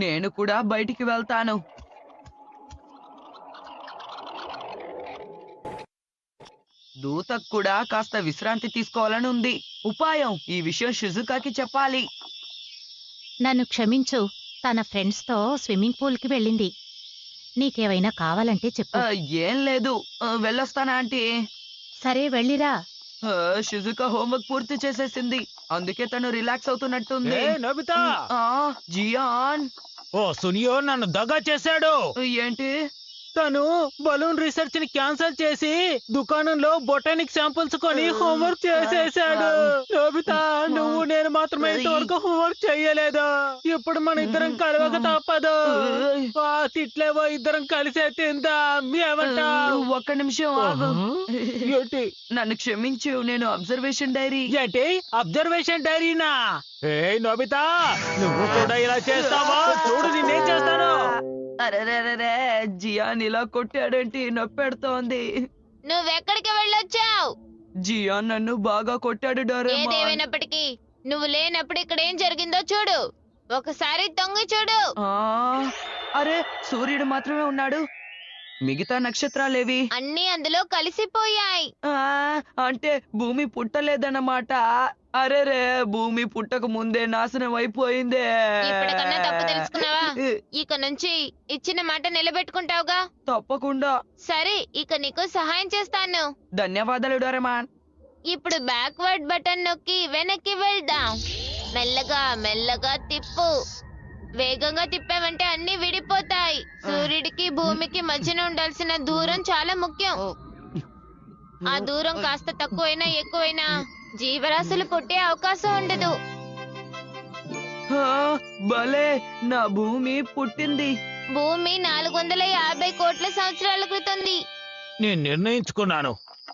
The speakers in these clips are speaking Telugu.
నేను కూడా బయటికి వెళ్తాను. దూతకు కూడా కాస్త విశ్రాంతి తీసుకోవాలని ఉంది. ఉపాయం ఈ విషయం షిజుకాకి చెప్పాలి. నన్ను క్షమించు. తన ఫ్రెండ్స్తో స్విమ్మింగ్ పూల్కి వెళ్ళింది. నీకేవైనా కావాలంటే చెప్పు. ఏం లేదు, వెళ్ళొస్తానా ఆంటీ. సరే వెళ్ళిరా. షిజుకా హోంవర్క్ పూర్తి చేసేసింది, అందుకే తను రిలాక్స్ అవుతున్నట్టుంది. Nobita, Gian. ఓ సునియో నన్ను దగా చేశాడు. ఏంటి? తను బలూన్ రీసెర్చ్ ని క్యాన్సిల్ చేసి దుకాణంలో బొటానిక్ శాంపుల్స్ కొని హోంవర్క్ చేసేసాడు. నోబితా, నువ్వు నేను మాత్రమే ఇంతవరకు హోంవర్క్ చెయ్యలేదు. ఇప్పుడు మన ఇద్దరం కలవక తప్పదు. తిట్లేవో ఇద్దరం కలిసే తిందాం. ఏమంటా? ఒక్క నిమిషం ఆగు. ఏంటి? నన్ను క్షమించు, నేను అబ్జర్వేషన్ డైరీ. ఏంటి అబ్జర్వేషన్ డైరీనా? ఏ నోబితా, నువ్వు కూడా ఇలా చేస్తావా? చూడు నేనేం చేస్తాను. అరే, జియాన్ ఇలా కొట్టాడేంటి? నొప్పెడుతోంది. నువ్వెక్కడికి వెళ్ళొచ్చావు? జియాన్ నన్ను బాగా కొట్టాడు డోరేమాన్. ఏదేమైనప్పటికీ నువ్వు లేనప్పుడు ఇక్కడ ఏం జరిగిందో చూడు. ఒకసారి తొంగి చూడు. అరే, సూర్యుడు మాత్రమే ఉన్నాడు. మిగతా నక్షత్రాలేవి? అన్నీ అందులో కలిసిపోయాయి. అంటే భూమి పుట్టలేదన్నమాట. అరేరే, భూమి పుట్టక ముందే నాశనం అయిపోయిందే. ఇప్పటికన్నా తప్పు తెలుసుకున్నావా? ఇక నుంచి ఇచ్చిన మాట నిలబెట్టుకుంటావుగా? తప్పకుండా. సరే, ఇక నీకు సహాయం చేస్తాను. ధన్యవాదాలు డోరేమాన్. ఇప్పుడు బ్యాక్వర్డ్ బటన్ నొక్కి వెనక్కి వెళ్దాం. మెల్లగా మెల్లగా తిప్పు. వేగంగా తిప్పావంటే అన్ని విడిపోతాయి. సూర్యుడికి భూమికి మధ్యన ఉండాల్సిన దూరం చాలా ముఖ్యం. ఆ దూరం కాస్త తక్కువైనా ఎక్కువైనా జీవరాశులు పుట్టే అవకాశం ఉండదు. భలే, నా భూమి పుట్టింది. భూమి 450 కోట్ల సంవత్సరాల క్రితంది. నేను నిర్ణయించుకున్నాను.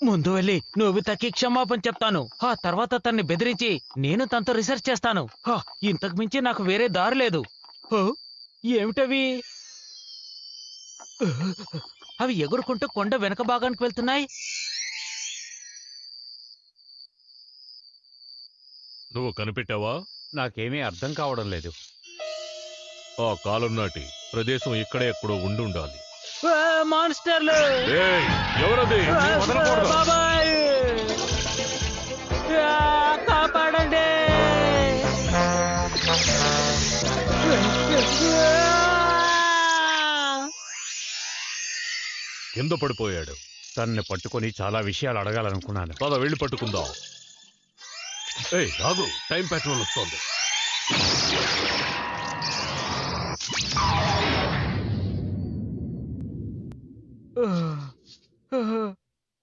ముందు వెళ్ళి నోబితాకి క్షమాపణ చెప్తాను. ఆ తర్వాత తన్ని బెదిరించి నేను తనతో రీసెర్చ్ చేస్తాను. ఇంతకు మించి నాకు వేరే దారి లేదు. ఏమిటవి? అవి ఎగురుకుంటూ కొండ వెనక భాగానికి వెళ్తున్నాయి. నువ్వు కనిపెట్టావా? నాకేమీ అర్థం కావడం లేదు. ఆ కాలం నాటి ప్రదేశం ఇక్కడే ఎక్కడో ఉండుండాలి. మాన్స్టర్లు! ఎవరది? బాబాయ్, కాపాడండి! కింద పడిపోయాడు. తన్ని పట్టుకొని చాలా విషయాలు అడగాలనుకున్నాను. పద వెళ్ళి పట్టుకుందాం. ఆగు, టైం పెట్రోల్ వస్తోంది.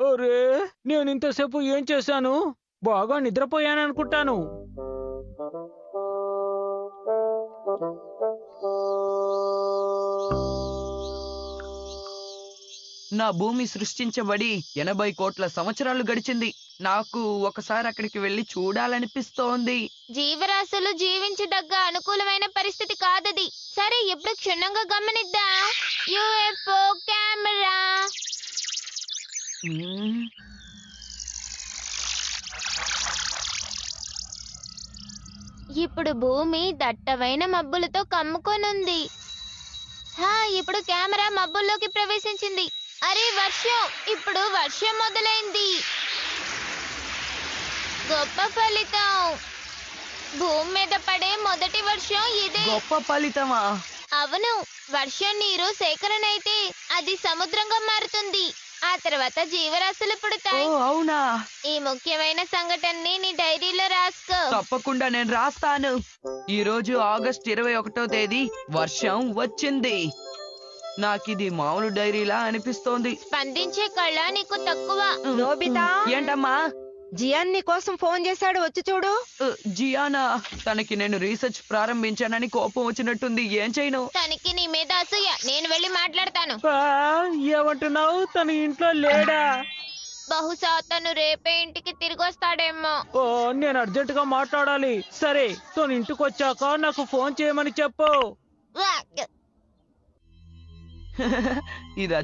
అరే, నేను ఇంతసేపు ఏం చేశాను? బాగా నిద్రపోయాననుకుంటాను. నా భూమి సృష్టించబడి 80 కోట్ల సంవత్సరాలు గడిచింది. నాకు ఒకసారి అక్కడికి వెళ్లి చూడాలనిపిస్తోంది. జీవరాశులు జీవించదగ్గ అనుకూలమైన పరిస్థితి కాదది. సరే, ఇప్పుడు క్షుణ్ణంగా గమనిద్దాం. UFO camera. ఇప్పుడు భూమి దట్టమైన మబ్బులతో కమ్ముకొనుంది. ఇప్పుడు కెమెరా మబ్బుల్లోకి ప్రవేశించింది. అరే, వర్షం! ఇప్పుడు వర్షం మొదలైంది. గొప్ప ఫలితం. భూమి మీద పడే మొదటి వర్షం ఇదే. గొప్ప ఫలితమా? అవును. వర్షం నీరు సేకరణ అయితే అది సముద్రంగా మారుతుంది. ఆ తర్వాత జీవరాశులు పుడతాయి. అవునా? ఈ ముఖ్యమైన సంఘటనని నీ డైరీలో రాసుకో. తప్పకుండా నేను రాస్తాను. ఈ రోజు ఆగస్ట్ 21వ తేదీ వర్షం వచ్చింది. నాకిది మామూలు డైరీలా అనిపిస్తోంది. స్పందించే కళ్ళ నీకు తక్కువ. నోబితా, ఏంటమ్మా? జియాన్ నీ కోసం ఫోన్ చేశాడు, వచ్చి చూడు. జియానా? తనకి నేను రీసెర్చ్ ప్రారంభించానని కోపం వచ్చినట్టుంది. ఏం చేయను? తనకి నీ మీద అసూయ. నేను వెళ్ళి మాట్లాడతాను. ఏమంటున్నావు? తన ఇంట్లో లేడా? బహుశా తను రేపే ఇంటికి తిరిగి వస్తాడేమో. నేను అర్జెంట్ గా మాట్లాడాలి. సరే, తను ఇంటికి వచ్చాక నాకు ఫోన్ చేయమని చెప్పు. ఇది